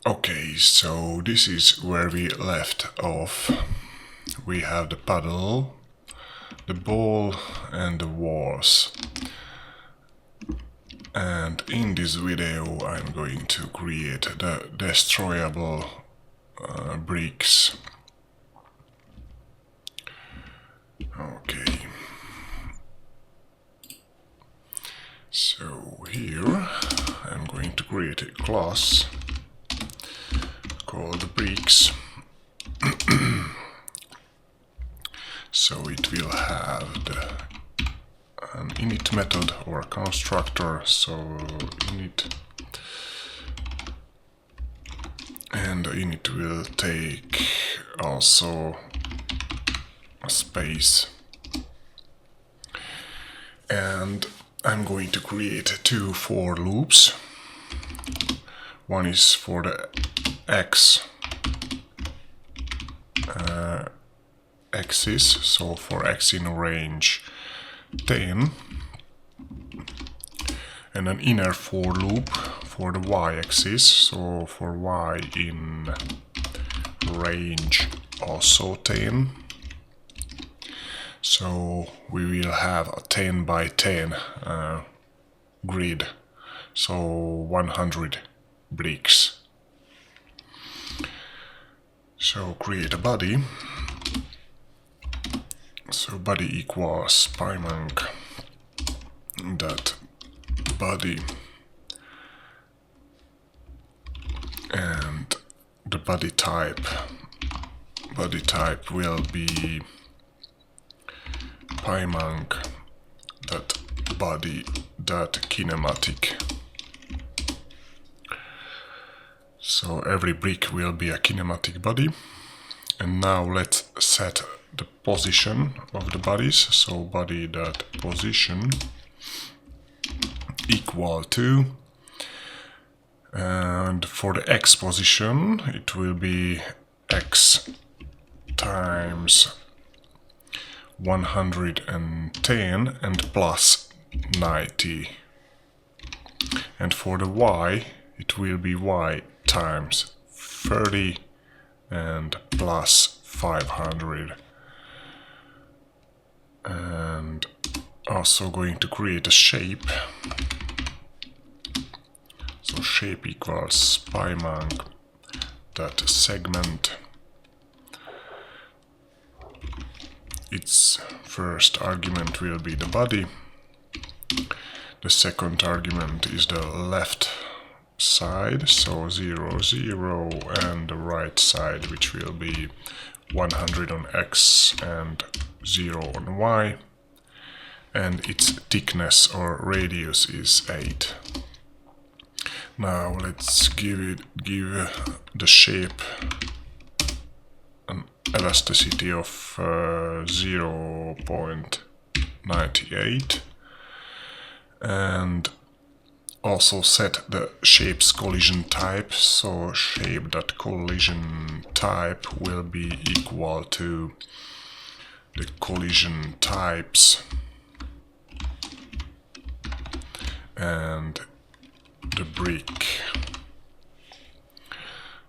Okay, so this is where we left off. We have the puddle, the ball and the walls. And in this video I'm going to create the destroyable bricks. Okay. So here I'm going to create a class called bricks. So it will have an init method or constructor, so init, and the init will take also a space, and I'm going to create two for loops. One is for the x axis, so for x in range 10, and an inner for loop for the y-axis, so for y in range also 10. So we will have a 10 by 10 grid, so 100 bricks. So create a body. So body equals Pymunk dot body, and the body type will be Pymunk dot body dot kinematic. So every brick will be a kinematic body. And now let's set the position of the bodies. So body dot position equal to, and for the x position it will be x times 110 and plus 90, and for the y it will be y times 30 and plus 500. And also going to create a shape. So shape equals Pymunk dot segment. Its first argument will be the body. The second argument is the left side, so 0, 0, and the right side, which will be 100 on x and 0 on y, and its thickness or radius is 8. Now let's give the shape an elasticity of 0.98, and also set the shape's collision type. So shape.collision type will be equal to the collision types and the brick.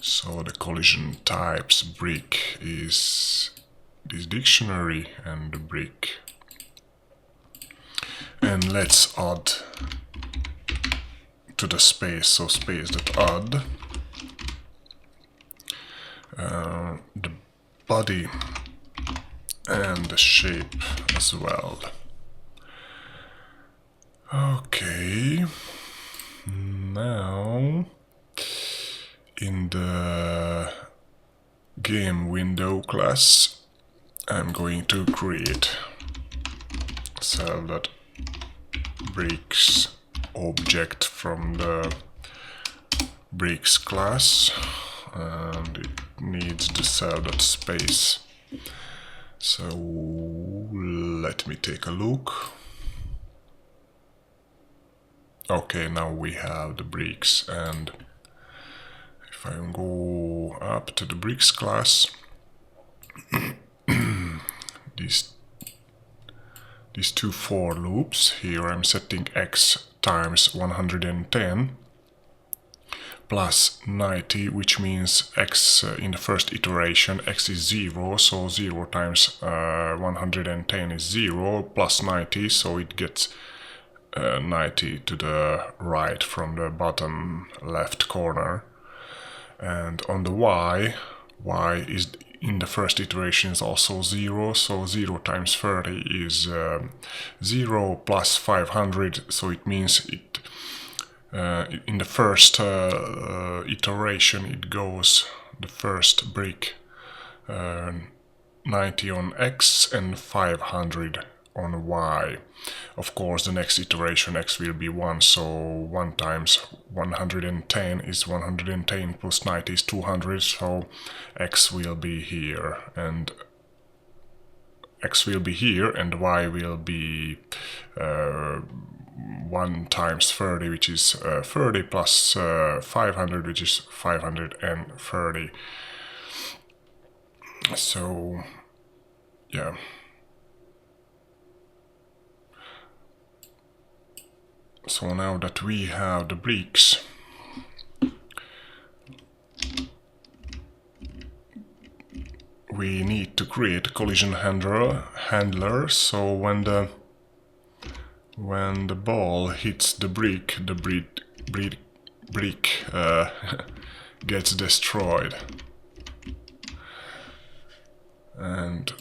So the collision types brick is this dictionary and the brick. And let's add to the space, so space.add the body and the shape as well. Okay, now in the game window class I'm going to create cell.bricks object from the bricks class, and it needs the cell.space. So let me take a look. Okay, now we have the bricks, and if I go up to the bricks class, these two for loops, here I'm setting x times 110 plus 90, which means x in the first iteration x is 0, so 0 times 110 is 0, plus 90, so it gets 90 to the right from the bottom left corner. And on the y is in the first iteration is also 0, so 0 times 30 is 0 plus 500, so it means it in the first iteration it goes the first brick 90 on x and 500 on y. Of course, the next iteration x will be 1, so 1 times 110 is 110 plus 90 is 200, so x will be here, and y will be 1 times 30, which is 30, plus 500, which is 530. So, yeah. So now that we have the bricks, we need to create a collision handler. So when the ball hits the brick gets destroyed. And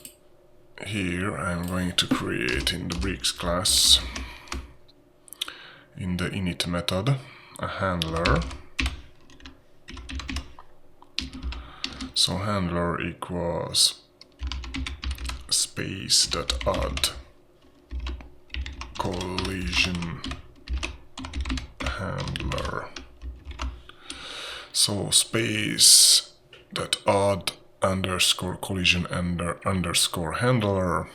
here I'm going to create in the bricks class, in the init method, a handler. So handler equals space.add collision handler. So space.add underscore collision underscore handler,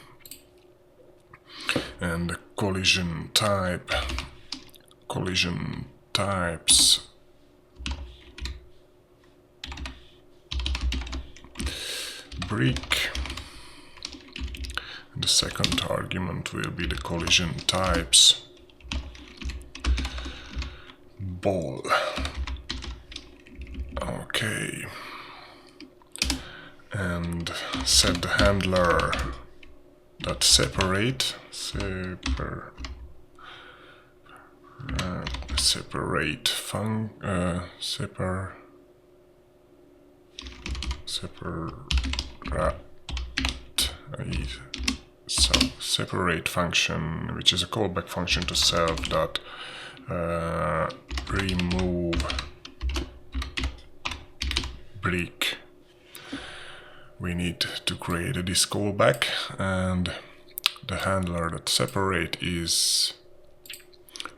and the collision types brick, and the second argument will be the collision types ball. Okay, and set the handler that separate function, which is a callback function to self, that remove brick. We need to create this callback, and the handler that separate is,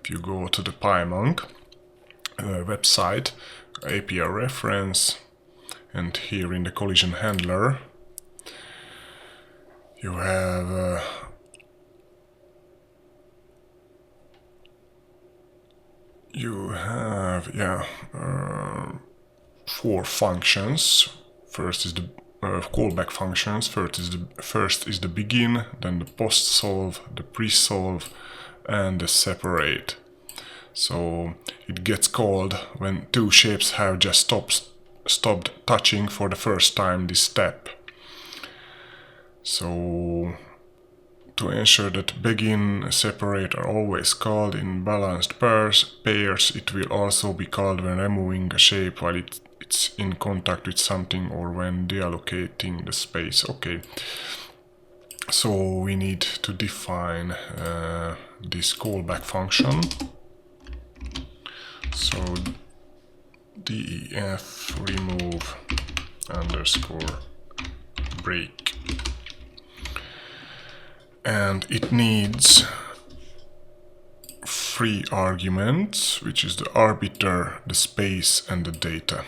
if you go to the Pymunk website, API reference, and here in the collision handler you have four functions. First is the callback functions. First is the begin, then the post solve, the pre-solve, and the separate. So it gets called when two shapes have just stopped touching for the first time this step. So to ensure that begin, separate are always called in balanced pairs, it will also be called when removing a shape while it's in contact with something, or when deallocating the space. Okay, so we need to define this callback function. So def remove underscore break, and it needs 3 arguments, which is the arbiter, the space, and the data.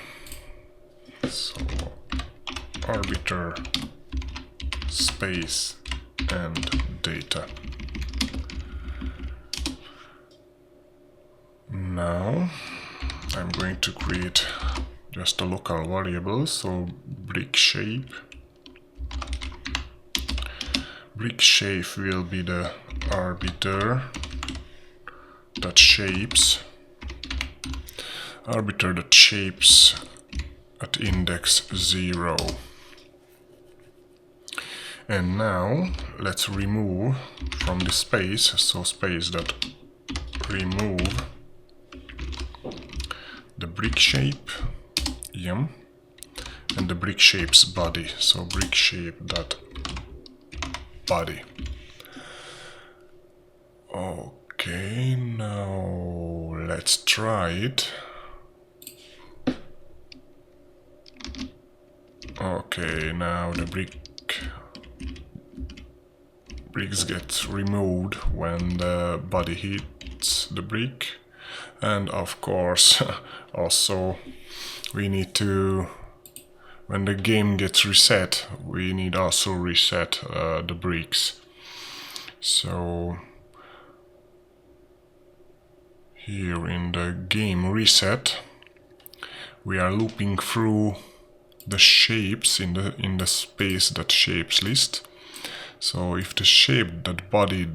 So arbiter, space, and data. Now I'm going to create just a local variable, so brick shape. Brick shape will be the arbiter that shapes. shapes at index 0. And now let's remove from the space, so space dot remove the brick shape, and the brick shape's body, so brick shape dot body. Okay, now let's try it. Okay, now the bricks get removed when the body hits the brick, and of course also we need to, when the game gets reset, we need also reset the bricks. So here in the game reset we are looping through the shapes in the space that shapes list. So if the shape that body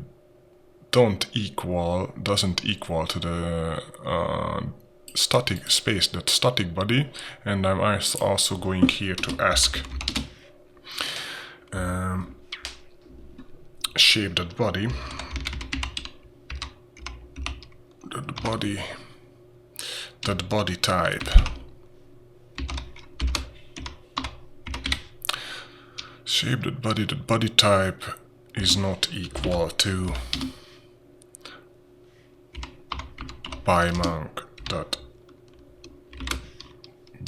doesn't equal to the static space, that static body, and I'm also going here to ask shape that body type. Shape that body type is not equal to Pymunk dot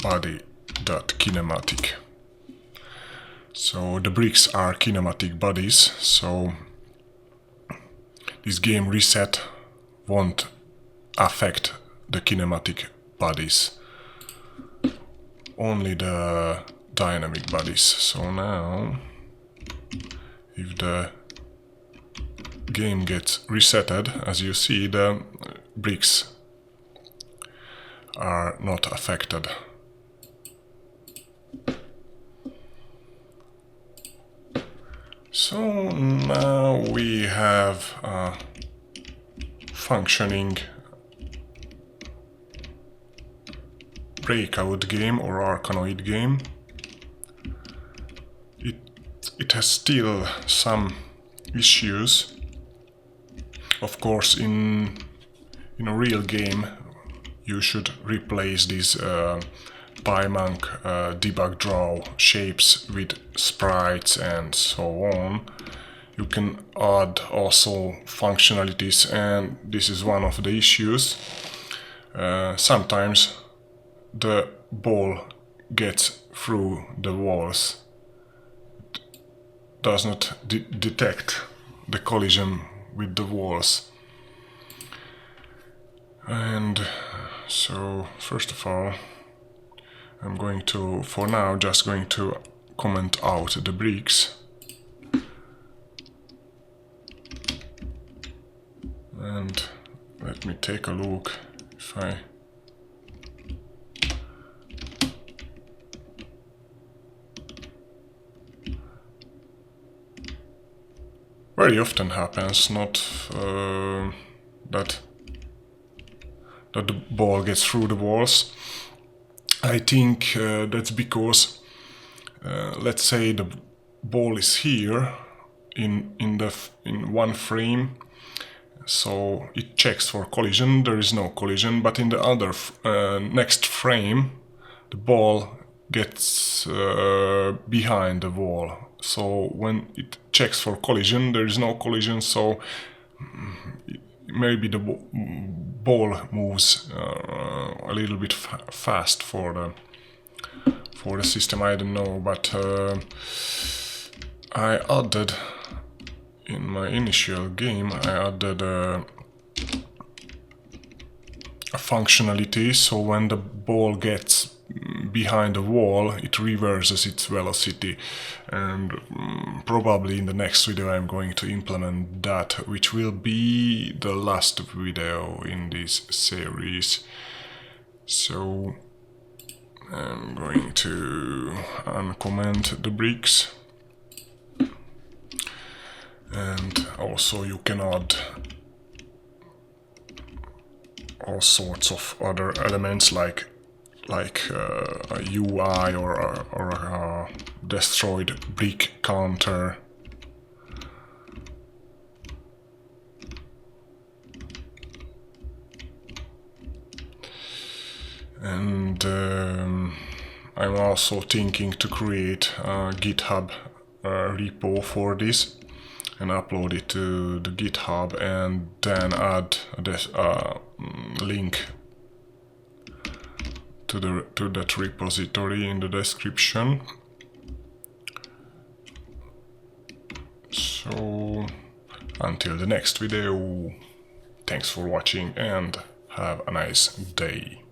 body dot kinematic. So the bricks are kinematic bodies, so this game reset won't affect the kinematic bodies, only the dynamic bodies. So now if the game gets resetted, as you see, the bricks are not affected. So now we have a functioning Breakout game or Arkanoid game. It has still some issues. Of course, in a real game you should replace these Pymunk debug draw shapes with sprites and so on. You can add also functionalities, and this is one of the issues. Sometimes the ball gets through the walls. It does not detect the collision with the walls. And so first of all, I'm going to, for now, just going to comment out the bricks. And let me take a look if I very often happens, not that the ball gets through the walls. I think that's because let's say the ball is here in one frame, so it checks for collision. There is no collision, but in the other next frame the ball gets behind the wall. So when it checks for collision, there is no collision, so maybe the ball moves a little bit fast for the system, I don't know, but I added in my initial game, I added a functionality, so when the ball gets behind the wall, it reverses its velocity, and probably in the next video I'm going to implement that, which will be the last video in this series. So I'm going to uncomment the bricks, and also you can add all sorts of other elements like a UI or a destroyed brick counter. And I'm also thinking to create a GitHub repo for this and upload it to the GitHub, and then add this link to that repository in the description. So until the next video, thanks for watching and have a nice day.